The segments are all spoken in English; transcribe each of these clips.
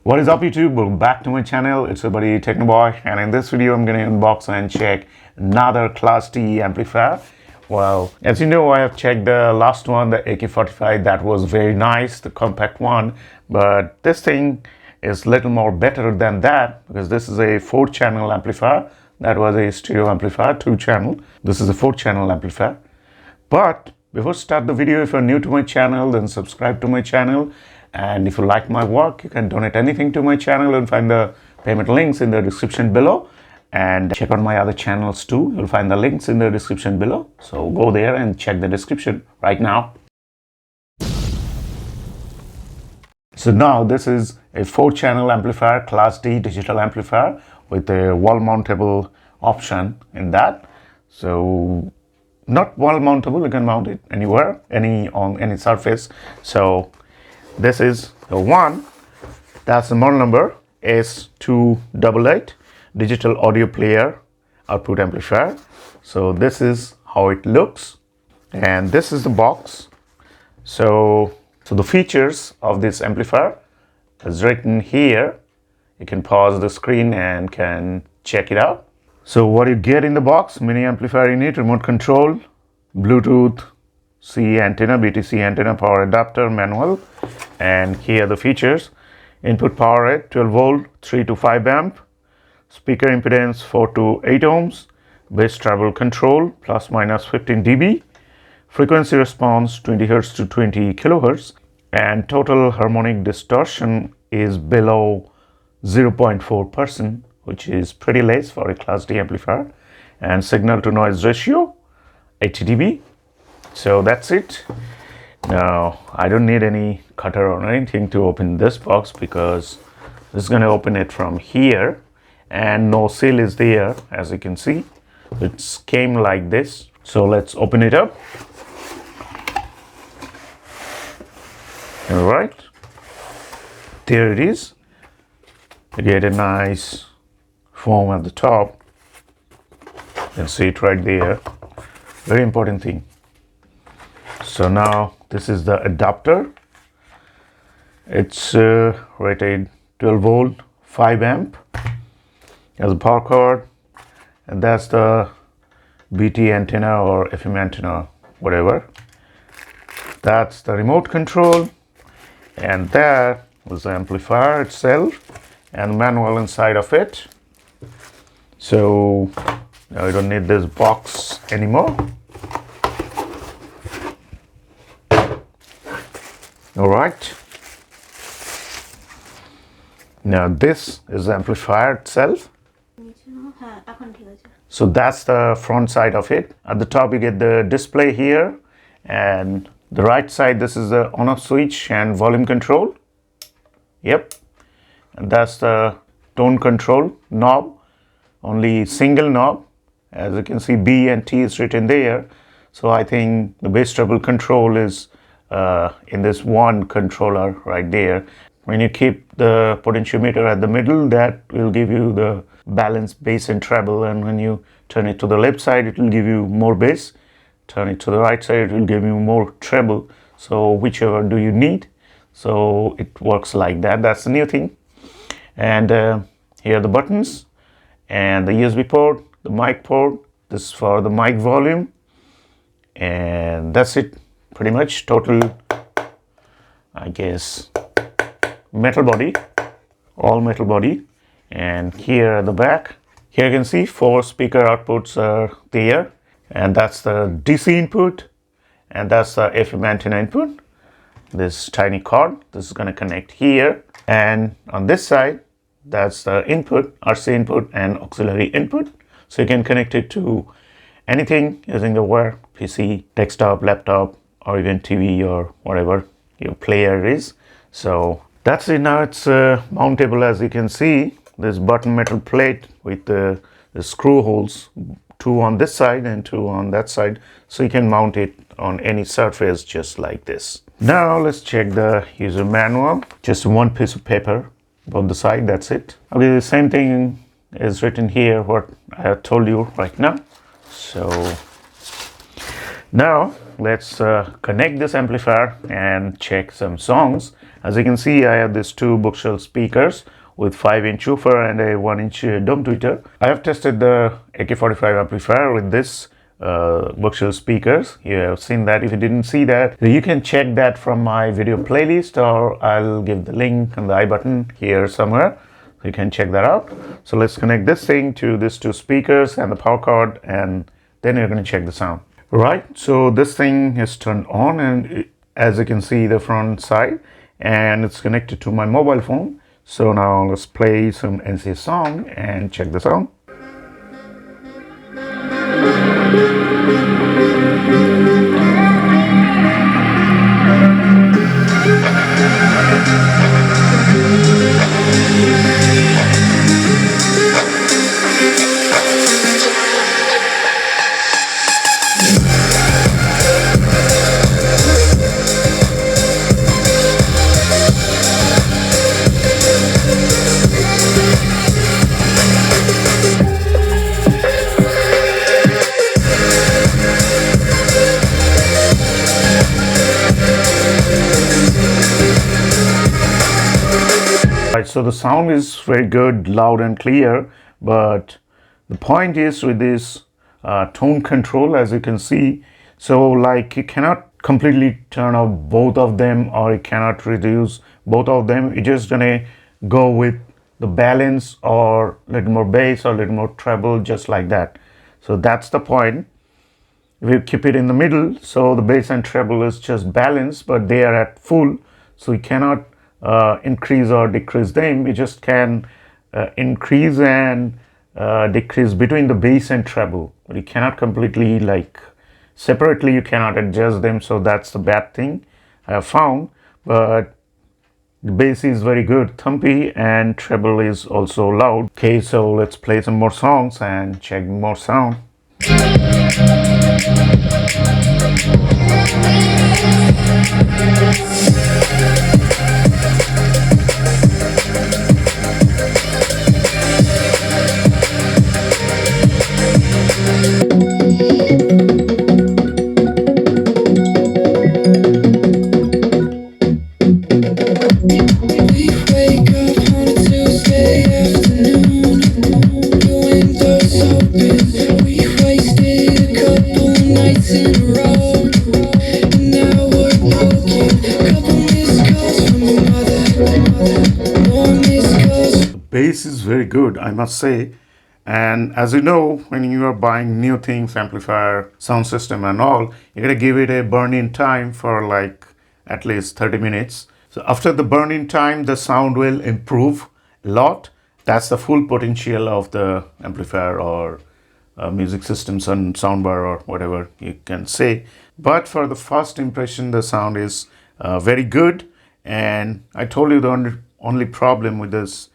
What is up YouTube? Welcome back to my channel. It's your buddy Technoboy, and in this video I'm going to unbox and check another Class D amplifier. Well, as you know, I have checked the last one, the AK-45. That was very nice, the compact one, but this thing is little more better than that because this is a 4-channel amplifier. That was a stereo amplifier, 2-channel. This is a 4-channel amplifier. But before start the video, if you're new to my channel, then subscribe to my channel. And if you like my work, you can donate anything to my channel and find the payment links in the description below. And check out my other channels too. You'll find the links in the description below. So go there and check the description right now. So now this is a 4-channel amplifier, Class D digital amplifier with a wall mountable option in that. So not wall mountable, you can mount it anywhere, on any surface. So this is the one, that's the model number S288 Digital Audio Player Output Amplifier. So this is how it looks, and this is the box. So the features of this amplifier is written here. You can pause the screen and can check it out. So what you get in the box: mini amplifier unit, remote control, Bluetooth C antenna, BTC antenna, power adapter, manual, and here are the features: input power rate 12 volt, 3 to 5 amp, speaker impedance 4 to 8 ohms, bass treble control plus minus 15 dB, frequency response 20 Hz to 20 kHz, and total harmonic distortion is below 0.4%, which is pretty less for a Class D amplifier, and signal to noise ratio 80 dB. So that's it. Now I don't need any cutter or anything to open this box because this is going to open it from here, and no seal is there, as you can see. It came like this. So let's open it up. All right, there it is. You get a nice foam at the top. You can see it right there. Very important thing. So now this is the adapter. It's rated 12 volt, 5 amp as a power cord, and that's the BT antenna or FM antenna, whatever. That's the remote control, and that was the amplifier itself and the manual inside of it. So now we don't need this box anymore. All right, now this is the amplifier itself. So that's the front side of it. At the top you get the display here, and the right side, this is the on-off switch and volume control. Yep, and that's the tone control knob, only single knob. As you can see, B and T is written there. So I think the bass treble control is in this one controller right there. When you keep the potentiometer at the middle, that will give you the balanced bass and treble, and when you turn it to the left side, it will give you more bass. Turn it to the right side, it will give you more treble. So whichever do you need. So it works like that. That's the new thing. And here are the buttons and the USB port, the mic port. This is for the mic volume, and that's it. Pretty much total, I guess, metal body, all metal body. And here at the back, here you can see 4 speaker outputs are there, and that's the DC input, and that's the FM antenna input. This tiny cord, this is going to connect here, and on this side, that's the input, RC input and auxiliary input. So you can connect it to anything using the wire, PC, desktop, laptop, or even TV or whatever your player is. So that's it. Now it's mountable, as you can see. This button metal plate with the screw holes, 2 on this side and 2 on that side. So you can mount it on any surface just like this. Now let's check the user manual. Just one piece of paper, both the side, that's it. Okay, the same thing is written here, what I have told you right now. So now let's connect this amplifier and check some songs, As you can see, I have these two bookshelf speakers with 5-inch woofer and a 1-inch dome tweeter. I have tested the AK-45 amplifier with this bookshelf speakers. You have seen that. If you didn't see that, you can check that from my video playlist, or I'll give the link on the I button here somewhere. So you can check that out. So let's connect this thing to these two speakers and the power cord, and then you're going to check the sound. Right, so this thing is turned on, and as you can see the front side, and it's connected to my mobile phone. So now let's play some NC song and check the sound. So the sound is very good, loud and clear, but the point is with this tone control, as you can see, so like you cannot completely turn off both of them, or you cannot reduce both of them. You're just gonna go with the balance, or a little more bass or a little more treble, just like that. So that's the point. If you keep it in the middle, so the bass and treble is just balanced, but they are at full, so you cannot increase or decrease them. You just can increase and decrease between the bass and treble, but you cannot completely, like, separately you cannot adjust them. So that's the bad thing I have found. But the bass is very good, thumpy, and treble is also loud. Okay, so let's play some more songs and check more sound. Bass is very good, I must say. And as you know, when you are buying new things, amplifier, sound system and all, you gotta give it a burn-in time for like at least 30 minutes. So after the burn-in time, the sound will improve a lot. That's the full potential of the amplifier or music systems and soundbar, or whatever you can say. But for the first impression, the sound is very good. And I told you the only problem with this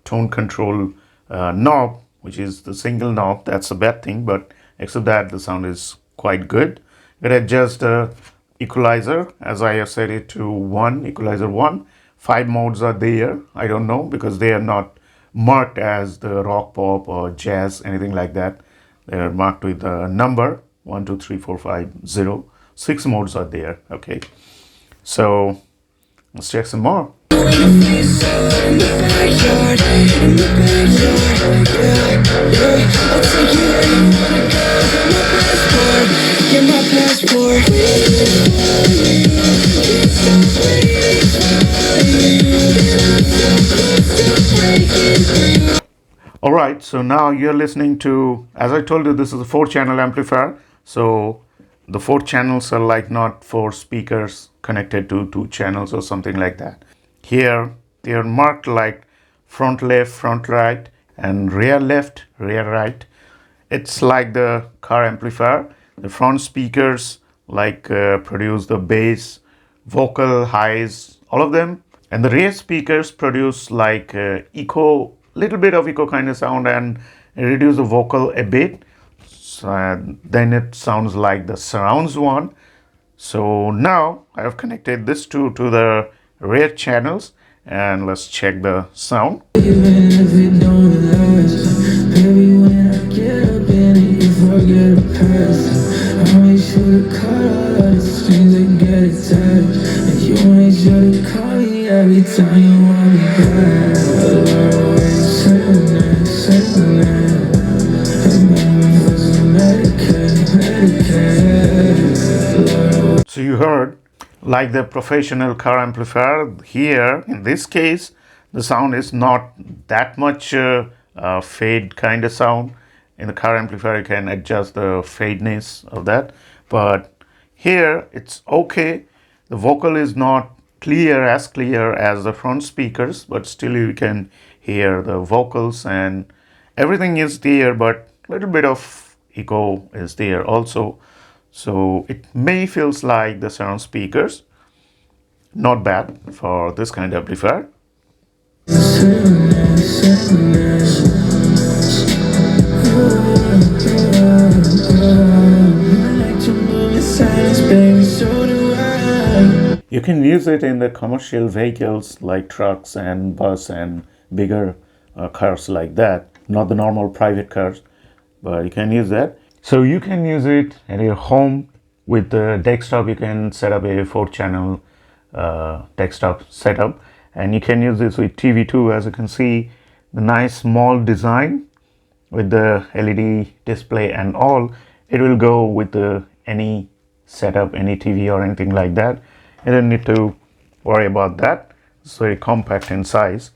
tone control knob, which is the single knob, that's a bad thing. But except that, the sound is quite good. You can adjust the equalizer, as I have set it to 1, equalizer 1. 5 modes are there. I don't know, because they are not marked as the rock, pop or jazz, anything like that. They are marked with a number 1, 2, 3, 4, 5, 0. 6 modes are there. Okay, so let's check some more. Alright, so now you're listening to, as I told you, this is a 4-channel amplifier. So the 4 channels are like not 4 speakers connected to 2 channels or something like that. Here they are marked like front left, front right, and rear left, rear right. It's like the car amplifier. The front speakers like produce the bass, vocal, highs, all of them. And the rear speakers produce like echo, little bit of echo kind of sound, and reduce the vocal a bit. So, then it sounds like the surrounds one. So now I have connected this two to the rear channels, and let's check the sound. So you heard, like the professional car amplifier, here in this case the sound is not that much fade kind of sound. In the car amplifier you can adjust the fadeness of that, but here it's okay. The vocal is not clear as the front speakers, but still you can hear the vocals and everything is there, but a little bit of echo is there also. So it may feels like the surround speakers. Not bad for this kind of amplifier. You can use it in the commercial vehicles like trucks and bus and bigger cars like that. Not the normal private cars, but you can use that. So you can use it at your home with the desktop. You can set up a 4-channel desktop setup, and you can use this with TV too. As you can see, the nice small design with the LED display and all, it will go with any setup, any TV or anything like that. You don't need to worry about that. It's very compact in size.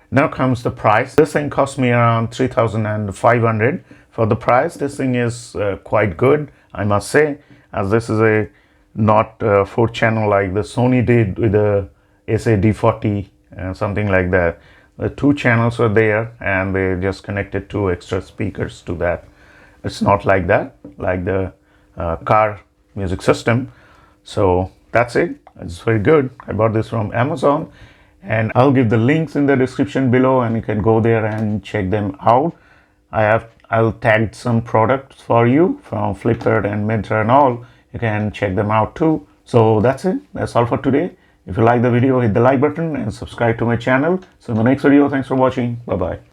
Now comes the price. This thing cost me around 3,500. For the price, this thing is quite good, I must say, as this is a not 4-channel like the Sony did with the SA-D40 something like that. The 2 channels were there and they just connected 2 extra speakers to that. It's not like that, like the car music system. So that's it. It's very good. I bought this from Amazon, and I'll give the links in the description below and you can go there and check them out. I'll tag some products for you from Flipkart and Myntra and all. You can check them out too. So that's it. That's all for today. If you like the video, hit the like button and subscribe to my channel. So in the next video, thanks for watching. Bye bye.